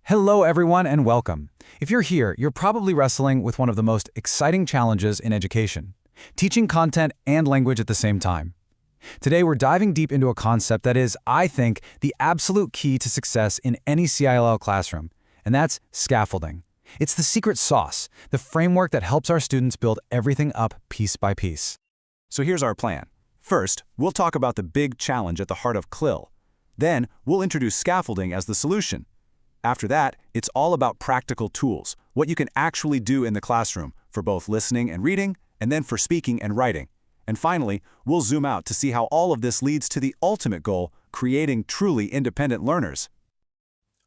Hello, everyone, and welcome. If you're here, you're probably wrestling with one of the most exciting challenges in education, teaching content and language at the same time. Today, we're diving deep into a concept that is, I think, the absolute key to success in any CLIL classroom, and that's scaffolding. It's the secret sauce, the framework that helps our students build everything up piece by piece. So here's our plan. First, we'll talk about the big challenge at the heart of CLIL. Then, we'll introduce scaffolding as the solution. After that, it's all about practical tools, what you can actually do in the classroom for both listening and reading, and then for speaking and writing. And finally, we'll zoom out to see how all of this leads to the ultimate goal, creating truly independent learners.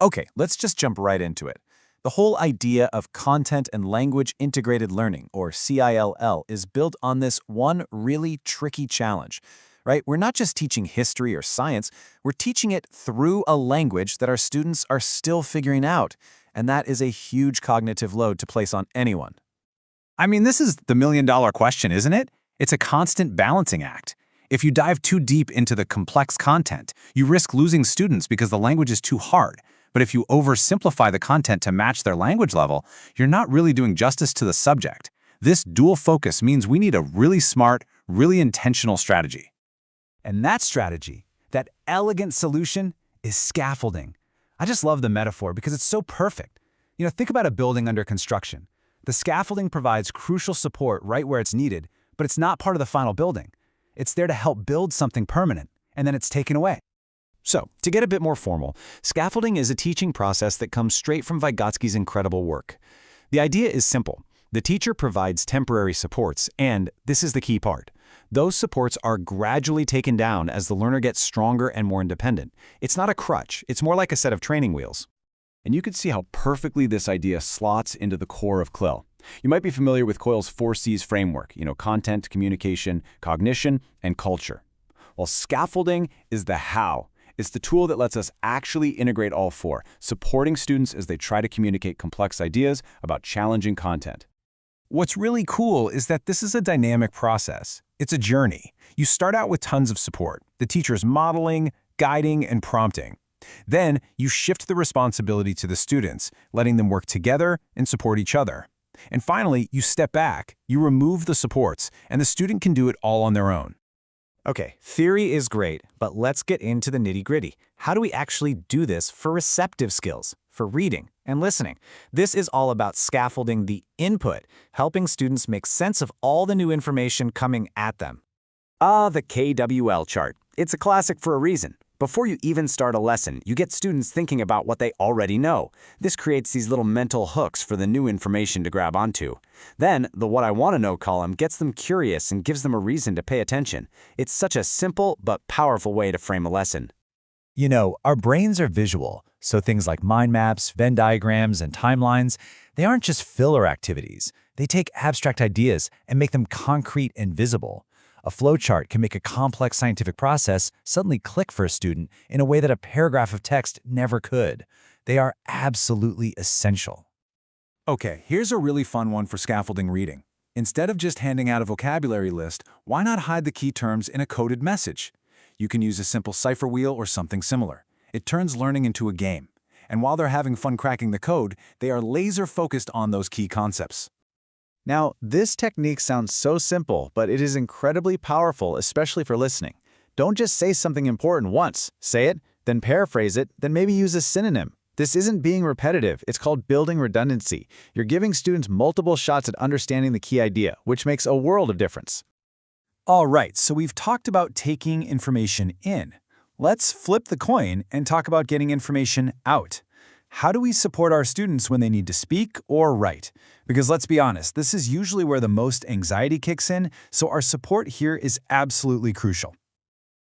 Okay, let's just jump right into it. The whole idea of content and language integrated learning, or CILL, is built on this one really tricky challenge. Right? We're not just teaching history or science, we're teaching it through a language that our students are still figuring out, and that is a huge cognitive load to place on anyone. I mean, this is the million-dollar question, isn't it? It's a constant balancing act. If you dive too deep into the complex content, you risk losing students because the language is too hard. But if you oversimplify the content to match their language level, you're not really doing justice to the subject. This dual focus means we need a really smart, really intentional strategy. And that strategy, that elegant solution, is scaffolding. I just love the metaphor because it's so perfect. Think about a building under construction. The scaffolding provides crucial support right where it's needed, but it's not part of the final building. It's there to help build something permanent, and then it's taken away. So, to get a bit more formal, scaffolding is a teaching process that comes straight from Vygotsky's incredible work. The idea is simple. The teacher provides temporary supports, and this is the key part. Those supports are gradually taken down as the learner gets stronger and more independent. It's not a crutch, it's more like a set of training wheels. And you can see how perfectly this idea slots into the core of CLIL. You might be familiar with CLIL's 4Cs framework, content, communication, cognition, and culture. While scaffolding is the how. It's the tool that lets us actually integrate all four, supporting students as they try to communicate complex ideas about challenging content. What's really cool is that this is a dynamic process. It's a journey. You start out with tons of support. The teacher's modeling, guiding, and prompting. Then you shift the responsibility to the students, letting them work together and support each other. And finally, you step back, you remove the supports, and the student can do it all on their own. Okay, theory is great, but let's get into the nitty-gritty. How do we actually do this for receptive skills, for reading and listening? This is all about scaffolding the input, helping students make sense of all the new information coming at them. The KWL chart. It's a classic for a reason. Before you even start a lesson, you get students thinking about what they already know. This creates these little mental hooks for the new information to grab onto. Then, the What I Want to Know column gets them curious and gives them a reason to pay attention. It's such a simple but powerful way to frame a lesson. Our brains are visual, so things like mind maps, Venn diagrams, and timelines, they aren't just filler activities. They take abstract ideas and make them concrete and visible. A flowchart can make a complex scientific process suddenly click for a student in a way that a paragraph of text never could. They are absolutely essential. Okay, here's a really fun one for scaffolding reading. Instead of just handing out a vocabulary list, why not hide the key terms in a coded message? You can use a simple cipher wheel or something similar. It turns learning into a game. And while they're having fun cracking the code, they are laser-focused on those key concepts. Now, this technique sounds so simple, but it is incredibly powerful, especially for listening. Don't just say something important once. Say it, then paraphrase it, then maybe use a synonym. This isn't being repetitive. It's called building redundancy. You're giving students multiple shots at understanding the key idea, which makes a world of difference. All right, so we've talked about taking information in. Let's flip the coin and talk about getting information out. How do we support our students when they need to speak or write? Because let's be honest, this is usually where the most anxiety kicks in, so our support here is absolutely crucial.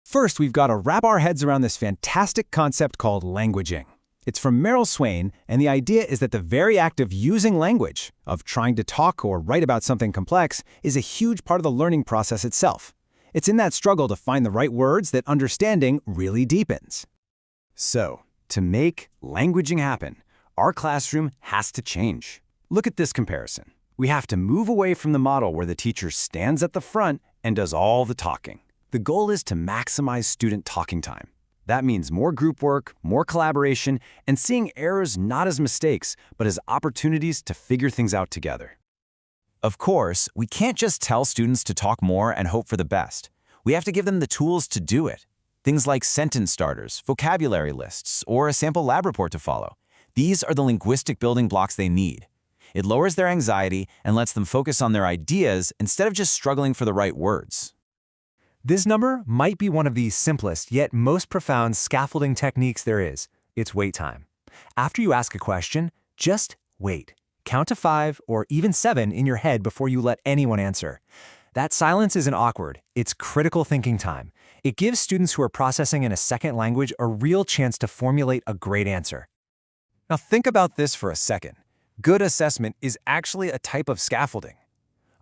First, we've got to wrap our heads around this fantastic concept called languaging. It's from Meryl Swain, and the idea is that the very act of using language, of trying to talk or write about something complex, is a huge part of the learning process itself. It's in that struggle to find the right words that understanding really deepens. So, to make languaging happen, our classroom has to change. Look at this comparison. We have to move away from the model where the teacher stands at the front and does all the talking. The goal is to maximize student talking time. That means more group work, more collaboration, and seeing errors not as mistakes, but as opportunities to figure things out together. Of course, we can't just tell students to talk more and hope for the best. We have to give them the tools to do it. Things like sentence starters, vocabulary lists, or a sample lab report to follow. These are the linguistic building blocks they need. It lowers their anxiety and lets them focus on their ideas instead of just struggling for the right words. This number might be one of the simplest yet most profound scaffolding techniques there is. It's wait time. After you ask a question, just wait. Count to 5 or even 7 in your head before you let anyone answer. That silence isn't awkward. It's critical thinking time. It gives students who are processing in a second language a real chance to formulate a great answer. Now think about this for a second. Good assessment is actually a type of scaffolding.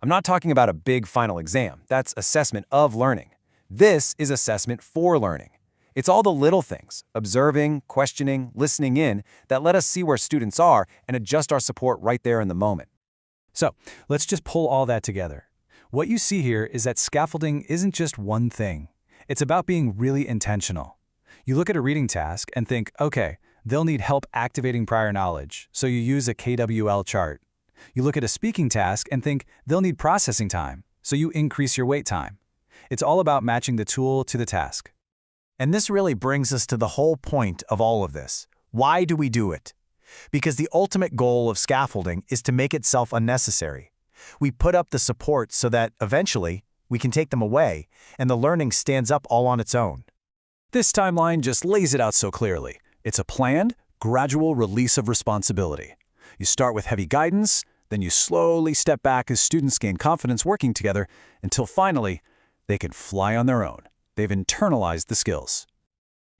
I'm not talking about a big final exam. That's assessment of learning. This is assessment for learning. It's all the little things, observing, questioning, listening in, that let us see where students are and adjust our support right there in the moment. So, let's just pull all that together. What you see here is that scaffolding isn't just one thing. It's about being really intentional. You look at a reading task and think, okay, they'll need help activating prior knowledge, so you use a KWL chart. You look at a speaking task and think they'll need processing time, so you increase your wait time. It's all about matching the tool to the task. And this really brings us to the whole point of all of this. Why do we do it? Because the ultimate goal of scaffolding is to make itself unnecessary. We put up the support so that, eventually, we can take them away, and the learning stands up all on its own. This timeline just lays it out so clearly. It's a planned, gradual release of responsibility. You start with heavy guidance, then you slowly step back as students gain confidence working together, until finally, they can fly on their own. They've internalized the skills.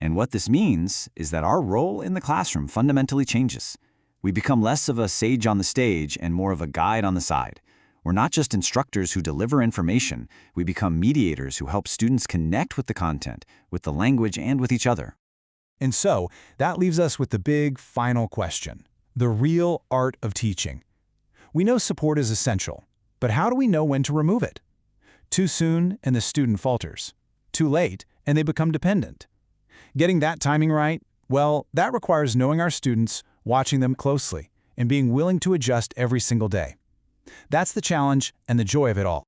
And what this means is that our role in the classroom fundamentally changes. We become less of a sage on the stage and more of a guide on the side. We're not just instructors who deliver information, we become mediators who help students connect with the content, with the language, and with each other. And so, that leaves us with the big final question, the real art of teaching. We know support is essential, but how do we know when to remove it? Too soon and the student falters. Too late and they become dependent. Getting that timing right, well, that requires knowing our students, watching them closely, and being willing to adjust every single day. That's the challenge and the joy of it all.